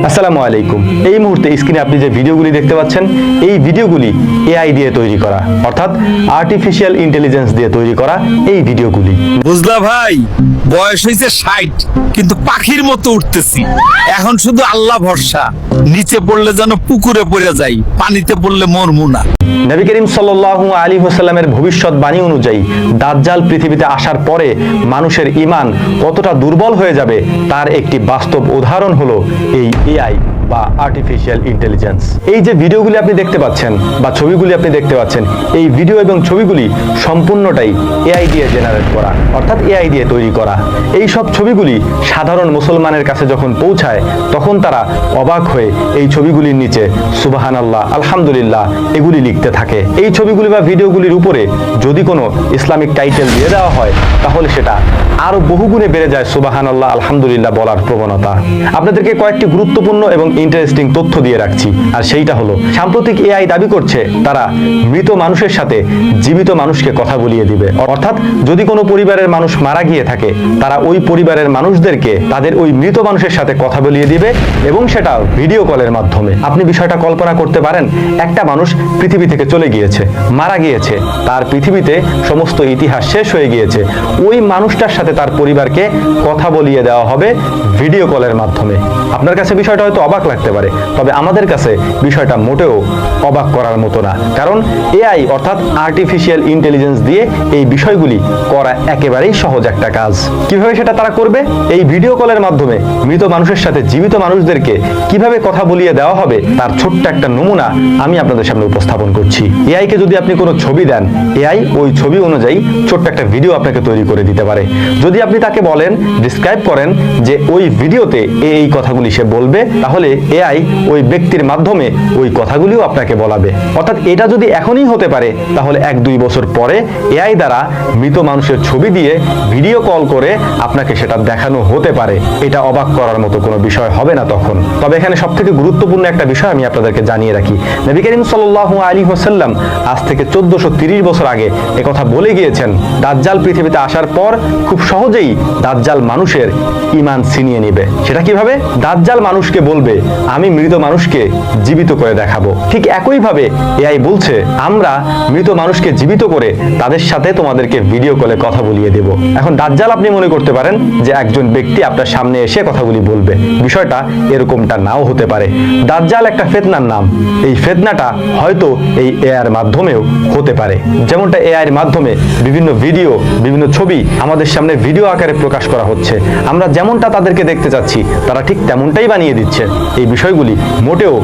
আসসালামু আলাইকুম। এই মুহূর্তে স্ক্রিনে আপনি যে ভিডিওগুলি দেখতে পাচ্ছেন, এই ভিডিওগুলি এআই দিয়ে তৈরি করা, অর্থাৎ আর্টিফিশিয়াল ইন্টেলিজেন্স দিয়ে তৈরি করা এই ভিডিওগুলি। বুঝলা ভাই, বয়স হয়েছে ৬০, কিন্তু পাখির মতো উঠতেছি। এখন শুধু আল্লাহ ভরসা, নিচে পড়লে যেন পুকুরে পড়ে যাই, পানিতে পড়লে মরমু না। নবী করিম সাল্লাল্লাহু আলাইহি ওয়াসাল্লামের ভবিষ্যৎবাণী অনুযায়ী দাজ্জাল পৃথিবীতে আসার পরে মানুষের ঈমান কতটা দুর্বল হয়ে যাবে তার একটি বাস্তব উদাহরণ হলো এই এআই বা আর্টিফিশিয়াল ইন্টেলিজেন্স। এই যে ভিডিওগুলি আপনি দেখতে পাচ্ছেন বা ছবিগুলি আপনি দেখতে পাচ্ছেন, এই ভিডিও এবং ছবিগুলি সম্পূর্ণটাই এআই দিয়ে জেনারেট করা, অর্থাৎ এআই দিয়ে তৈরি করা। এই সব ছবিগুলি সাধারণ মুসলমানের কাছে যখন পৌঁছায় তখন তারা অবাক হয়ে এই ছবিগুলির নিচে সুবহানাল্লাহ, আলহামদুলিল্লাহ এগুলি লিখতে থাকে। এই ছবিগুলি বা ভিডিওগুলির উপরে যদি কোনো ইসলামিক টাইটেল দিয়ে দেওয়া হয় তাহলে সেটা আরো বহুগুণে বেড়ে যায় সুবহানাল্লাহ, আলহামদুলিল্লাহ বলার প্রবণতা। আপনাদেরকে কয়েকটি গুরুত্বপূর্ণ এবং ইন্টারেস্টিং তথ্য দিয়ে রাখছি, আর সেইটা হলো সাম্প্রতিক এআই দাবি করছে তারা মৃত মানুষের সাথে জীবিত মানুষকে কথা বলিয়ে দিবে। অর্থাৎ যদি কোনো পরিবারের মানুষ মারা গিয়ে থাকে, তারা ওই পরিবারের মানুষদেরকে তাদের ওই মৃত মানুষের সাথে কথা বলিয়ে দিবে, এবং সেটা ভিডিও কলের মাধ্যমে। আপনি বিষয়টা কল্পনা করতে পারেন, একটা মানুষ পৃথিবী থেকে চলে গিয়েছে, মারা গিয়েছে, তার পৃথিবীতে সমস্ত ইতিহাস শেষ হয়ে গিয়েছে, ওই মানুষটার সাথে তার পরিবারকে কথা বলিয়ে দেওয়া হবে ভিডিও কলের মাধ্যমে। আপনার কাছে বিষয়টা হয়তো অবাক লাগতে পারে, তবে আমাদের কাছে বিষয়টা মোটেও অবাক করার মতো না, কারণ এআই অর্থাৎ আর্টিফিশিয়াল ইন্টেলিজেন্স দিয়ে এই বিষয়গুলি করা একেবারেই সহজ একটা কাজ। কিভাবে সেটা তারা করবে? এই ভিডিও কলের মাধ্যমে মৃত মানুষের সাথে জীবিত মানুষদেরকে কিভাবে কথা বলিয়ে দেওয়া হবে তার ছোট্ট একটা নমুনা আমি আপনাদের সামনে উপস্থাপন করছি। এআই কে যদি আপনি কোনো ছবি দেন, এআই ওই ছবি অনুযায়ী ছোট্ট একটা ভিডিও আপনাকে তৈরি করে দিতে পারে। যদি আপনি তাকে বলেন, ডিসক্রাইব করেন যে ওই ভিডিওতে এই কথাগুলি সে বলবে, তাহলে এআই ওই ব্যক্তির মাধ্যমে ওই কথাগুলিও আপনাকে বলাবে। অর্থাৎ এটা যদি এখনই হতে পারে, তাহলে ১-২ বছর পরে এআই দ্বারা মৃত মানুষের ছবি দিয়ে ভিডিও কল করে আপনাকে সেটা দেখানো হতে পারে। এটা অবাক করার মতো কোনো বিষয় হবে না তখন। তবে এখানে সবথেকে গুরুত্বপূর্ণ একটা বিষয় আমি আপনাদেরকে জানিয়ে রাখি, নবী করিম সাল্লাল্লাহু আলাইহি ওয়াসাল্লাম আজ থেকে ১৪৩০ বছর আগে একথা বলে গিয়েছেন, দাজ্জাল পৃথিবীতে আসার পর খুব সহজেই দাজ্জাল মানুষের ঈমান ছিনিয়ে নেবে। সেটা কিভাবে? দাজ্জাল মানুষকে বলবে, আমি মৃত মানুষকে জীবিত করে দেখাবো। ঠিক একইভাবে এআই বলছে, আমরা মৃত মানুষকে জীবিত করে তাদের সাথে তোমাদেরকে ভিডিও কলে কথা বলিয়ে দেব। এখন দাজ্জাল আপনি মনে করতে পারেন যে একজন ব্যক্তি আপনার সামনে এসে কথাগুলি বলবে, বিষয়টা এরকমটা নাও হতে পারে। দাজ্জাল একটা ফিতনার নাম, এই ফিতনাটা হয়তো এই এআইয়ের মাধ্যমেও হতে পারে। যেমনটা এআইয়ের মাধ্যমে বিভিন্ন ভিডিও, বিভিন্ন ছবি আমাদের সামনে ভিডিও আকারে প্রকাশ করা হচ্ছে, আমরা যেমনটা তাদেরকে দেখতে চাচ্ছি তারা ঠিক তেমনটাই বানিয়ে দিচ্ছে। এই বিষয়গুলি মোটেও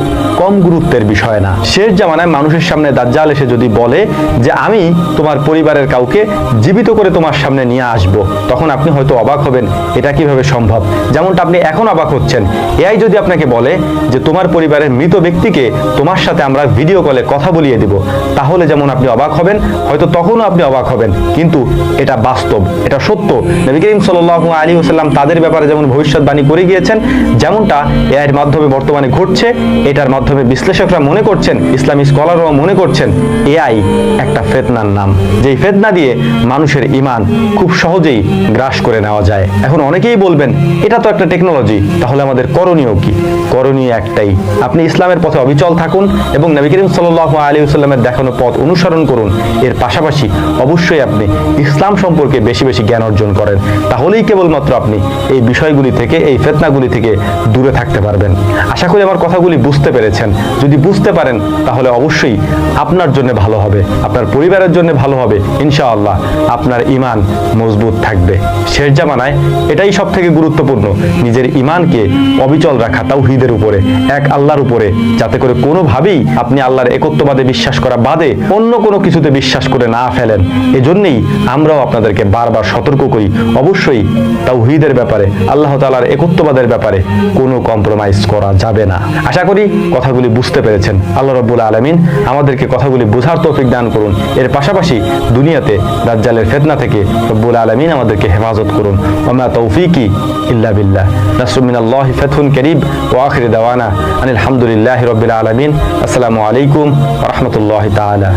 কম গুরুত্বের বিষয় না। শেষ জামানায় মানুষের সামনে দাজ্জাল এসে যদি বলে যে আমি তোমার পরিবারের কাউকে জীবিত করে তোমার সামনে নিয়ে আসব, তখন আপনি হয়তো অবাক হবেন, এটা কিভাবে সম্ভব? যেমনটা আপনি এখন অবাক হচ্ছেন, এআই যদি আপনাকে বলে যে তোমার পরিবারের মৃত ব্যক্তিকে তোমার সাথে আমরা ভিডিও কলে কথা বলিয়ে দিব, তাহলে যেমন আপনি অবাক হবেন, হয়তো তখনও আপনি অবাক হবেন, কিন্তু এটা বাস্তব, এটা সত্য। নবী করিম সাল্লাল্লাহু আলাইহি ওয়াসাল্লাম তাদের ব্যাপারে যেমন ভবিষ্যৎবাণী করে গিয়েছেন, যেমনটা এআইয়ের মাধ্যমে বর্তমানে ঘটছে, এটার মাধ্যমে বিশ্লেষকরা মনে করছেন, ইসলামী স্কলাররাও মনে করছেন, এআই একটা ফিতনার নাম, যেই ফিতনা দিয়ে মানুষের ঈমান খুব সহজেই গ্রাস করে নেওয়া যায়। এখন অনেকেই বলবেন, এটা তো একটা টেকনোলজি, তাহলে আমাদের করণীয় কি? করণীয় একটাই, আপনি ইসলামের পথে অবিচল থাকুন এবং নবী করিম সাল্লাল্লাহু আলাইহি ওয়াসাল্লামের দেখানো পথ অনুসরণ করুন। এর পাশাপাশি অবশ্যই আপনি ইসলাম সম্পর্কে বেশি বেশি জ্ঞান অর্জন করেন, তাহলেই কেবলমাত্র আপনি এই বিষয়গুলি থেকে, এই ফিতনাগুলি থেকে দূরে থাকতে পারবেন। আশা করি আমার কথাগুলি বুঝতে পেরেছেন। যদি বুঝতে পারেন তাহলে অবশ্যই আপনার জন্য ভালো হবে, আপনার পরিবারের জন্য ভালো হবে, ইনশাআল্লাহ আপনার ঈমান মজবুত থাকবে। শেষ জামানায় এটাই সব থেকে গুরুত্বপূর্ণ, নিজের ঈমানকে অবিচল রাখা তাওহীদের উপরে, এক আল্লাহর উপরে, যাতে করে কোনোভাবেই আপনি আল্লাহর একত্ববাদে বিশ্বাস করা বাদে অন্য কোনো কিছুতে বিশ্বাস করে না ফেলেন। এজন্যই আমরাও আপনাদেরকে বারবার সতর্ক করি, অবশ্যই তাওহীদের ব্যাপারে, আল্লাহ তাআলার একত্ববাদের ব্যাপারে কোনো কম্প্রোমাইজ করা যাবে না। আশা করি কথাগুলি বুঝতে পেরেছেন। আল্লাহ রাব্বুল আলামিন আমাদেরকে কথাগুলি বোঝার তৌফিক দান করুন। এর পাশাপাশি দুনিয়াতে দাজ্জালের ফিতনা থেকে রব্বুল আলামিন আমাদেরকে হেফাজত করুন। ওয়া মা তৌফিকি ইল্লা বিল্লাহ। নাসরুম মিনাল্লাহি ফাতহুন কারীব ওয়া আখিরু দাওয়ানা আনিল হামদুলিল্লাহি রাব্বিল আলামিন। আসসালামু আলাইকুম ওয়া রাহমাতুল্লাহি তাআলা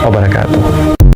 ওয়া বারাকাতুহু।